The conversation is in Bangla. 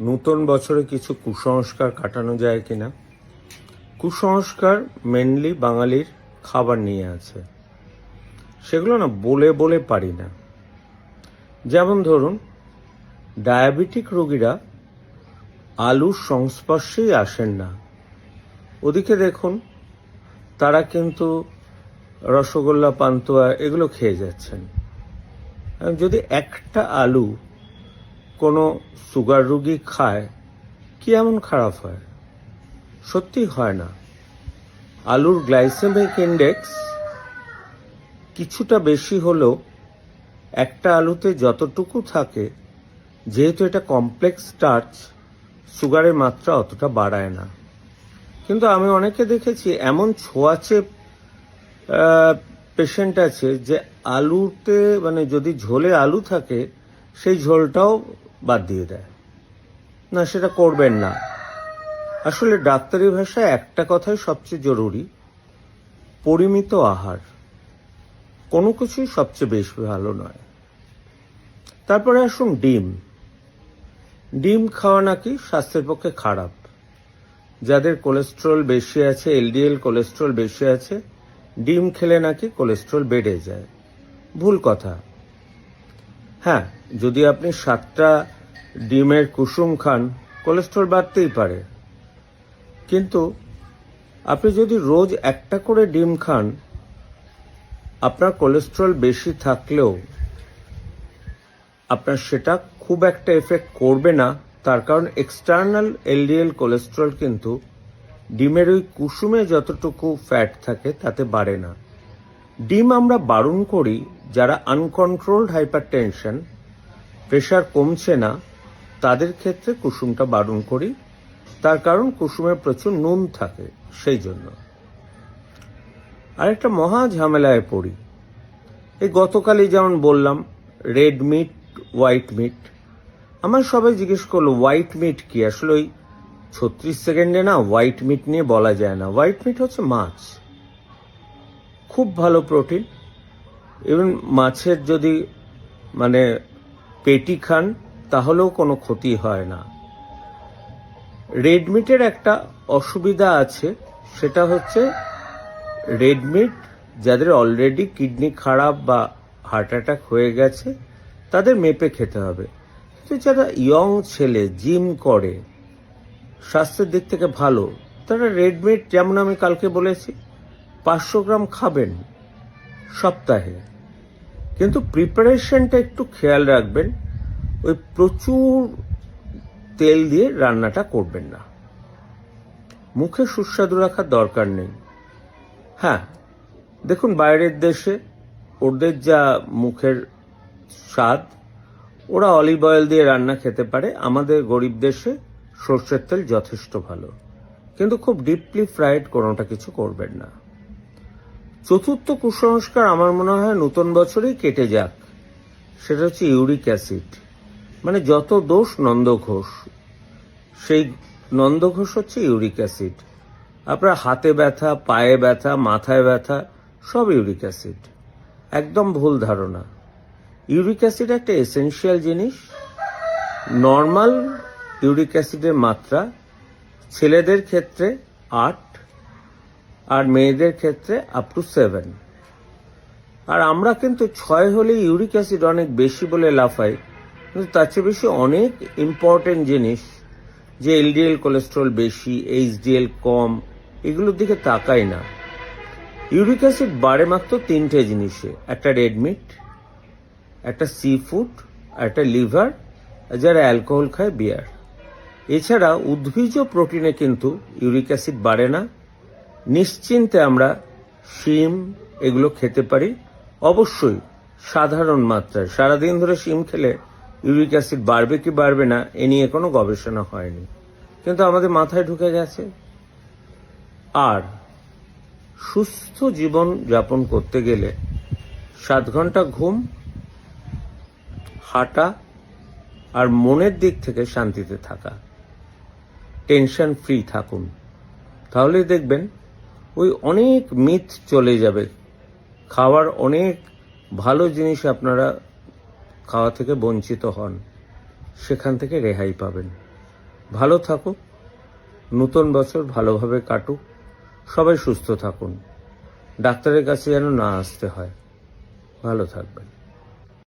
নতুন বছরে কিছু কুসংস্কার কাটানো যায় কিনা। কুসংস্কার মেনলি বাঙালির খাবার নিয়ে আছে, সেগুলো না বলে বলে পারি না। যেমন ধরুন, ডায়াবেটিক রোগীরা আলুর সংস্পর্শেই আসেন না। ওদিকে দেখুন, তারা কিন্তু রসগোল্লা, পান্তুয়া এগুলো খেয়ে যাচ্ছেন। যদি একটা আলু কোনো সুগার রোগী খায়, কি এমন খারাপ হয়? সত্যি হয় না। আলুর গ্লাইসেমিক ইন্ডেক্স কিছুটা বেশি হলেও একটা আলুতে যতটুকু থাকে, যেহেতু এটা কমপ্লেক্স স্টার্চ, সুগারের মাত্রা অতটা বাড়ায় না। কিন্তু আমি অনেকে দেখেছি, এমন ছোঁয়াচে পেশেন্ট আছে যে আলুতে যদি ঝোলে আলু থাকে, সেই ঝোলটাও বাদ দিয়ে দেয়। না, সেটা করবেন না। আসলে ডাক্তারি ভাষায় একটা কথাই সবচেয়ে জরুরি: পরিমিত আহার। কোনো কিছুই সবচেয়ে বেশি ভালো নয়। তারপরে আসুন ডিম। ডিম খাওয়া নাকি স্বাস্থ্যের পক্ষে খারাপ। যাদের কোলেস্ট্রল বেশি আছে, এলডিএল কোলেস্ট্রল বেশি আছে, ডিম খেলে নাকি কোলেস্ট্রল বেড়ে যায়। ভুল কথা। হ্যাঁ, যদি আপনি 7টা ডিমের কুসুম খান, কোলেস্ট্রল বাড়তেই পারে। কিন্তু আপনি যদি রোজ একটা করে ডিম খান, আপনার কোলেস্ট্রল বেশি থাকলেও আপনার সেটা খুব একটা এফেক্ট করবে না। তার কারণ এক্সটার্নাল এলডিএল কোলেস্ট্রল কিন্তু ডিমের ওই কুসুমে যতটুকু ফ্যাট থাকে তাতে বাড়ে না। ডিম আমরা বারণ করি যারা আনকন্ট্রোলড হাইপারটেনশন, প্রেশার কমছে না, তাদের ক্ষেত্রে কুসুমটা বারণ করি। তার কারণ কুসুমে প্রচুর নুন থাকে, সেই জন্য। আরেকটা মহা ঝামেলায় পড়ি। এই গতকালই যেমন বললাম, রেড মিট, হোয়াইট মিট। আমার সবাই জিজ্ঞেস করলো, হোয়াইট মিট কি? আসলে ওই 36 সেকেন্ডে না হোয়াইট মিট নিয়ে বলা যায় না। হোয়াইট মিট হচ্ছে মাছ, খুব ভালো প্রোটিন। ইভেন মাছের যদি পেটি খান, তাহলেও কোনো ক্ষতি হয় না। রেড মিটের একটা অসুবিধা আছে, সেটা হচ্ছে রেড মিট যাদের অলরেডি কিডনি খারাপ বা হার্ট অ্যাটাক হয়ে গেছে, তাদের মেপে খেতে হবে। কিন্তু যারা ইয়ং ছেলে, জিম করে, স্বাস্থ্যের দিক থেকে ভালো, তারা রেড মিট, যেমন আমি কালকে বলেছি, 500 গ্রাম খাবেন সপ্তাহে। কিন্তু প্রিপারেশনটা একটু খেয়াল রাখবেন। ওই প্রচুর তেল দিয়ে রান্নাটা করবেন না। মুখে সুস্বাদু রাখার দরকার নেই। হ্যাঁ, দেখুন, বাইরের দেশে ওদের যা মুখের স্বাদ, ওরা অলিভ অয়েল দিয়ে রান্না খেতে পারে। আমাদের গরিব দেশে সর্ষের তেল যথেষ্ট ভালো। কিন্তু খুব ডিপলি ফ্রাইড কোনোটা কিছু করবেন না। চতুর্থ কুসংস্কার আমার মনে হয় নতুন বছরেই কেটে যাক। সেটা হচ্ছে ইউরিক অ্যাসিড। যত দোষ নন্দঘোষ, সেই নন্দঘোষ হচ্ছে ইউরিক অ্যাসিড। আপনার হাতে ব্যথা, পায়ে ব্যথা, মাথায় ব্যথা, সব ইউরিক অ্যাসিড। একদম ভুল ধারণা। ইউরিক অ্যাসিড একটা এসেনশিয়াল জিনিস। নর্মাল ইউরিক অ্যাসিডের মাত্রা ছেলেদের ক্ষেত্রে 8, আর মেয়েদের ক্ষেত্রে আপ টু 7। আর আমরা কিন্তু 6 হলে ইউরিক অ্যাসিড অনেক বেশি বলে লাফাই, কিন্তু তার চেয়ে বেশি অনেক ইম্পর্টেন্ট জিনিস, যে এলডিএল কোলেস্ট্রল বেশি, এইচডিএল কম, এগুলোর দিকে তাকাই না। ইউরিক অ্যাসিড বাড়ে মাত্র 3টে জিনিসে: একটা রেড মিট, একটা সি ফুড, আর একটা লিভার, যারা অ্যালকোহল খায়, বিয়ার। এছাড়া উদ্ভিজ প্রোটিনে কিন্তু ইউরিক অ্যাসিড বাড়ে না। নিশ্চিন্তে আমরা শিম এগুলো খেতে পারি, অবশ্যই সাধারণ মাত্রায়। সারাদিন ধরে শিম খেলে ইউরিক অ্যাসিড বাড়বে কি বাড়বে না, এ নিয়ে কোনো গবেষণা হয়নি, কিন্তু আমাদের মাথায় ঢুকে গেছে। আর সুস্থ জীবন যাপন করতে গেলে 7 ঘন্টা ঘুম, হাঁটা, আর মনের দিক থেকে শান্তিতে থাকা, টেনশন ফ্রি থাকুন। তাহলেই দেখবেন ওই অনেক মিথ চলে যাবে। খাওয়ার অনেক ভালো জিনিস আপনারা খাওয়া থেকে বঞ্চিত হন, সেখান থেকে রেহাই পাবেন। ভালো থাকুক, নতুন বছর ভালোভাবে কাটুক, সবাই সুস্থ থাকুন, ডাক্তারের কাছে যেন না আসতে হয়। ভালো থাকবেন।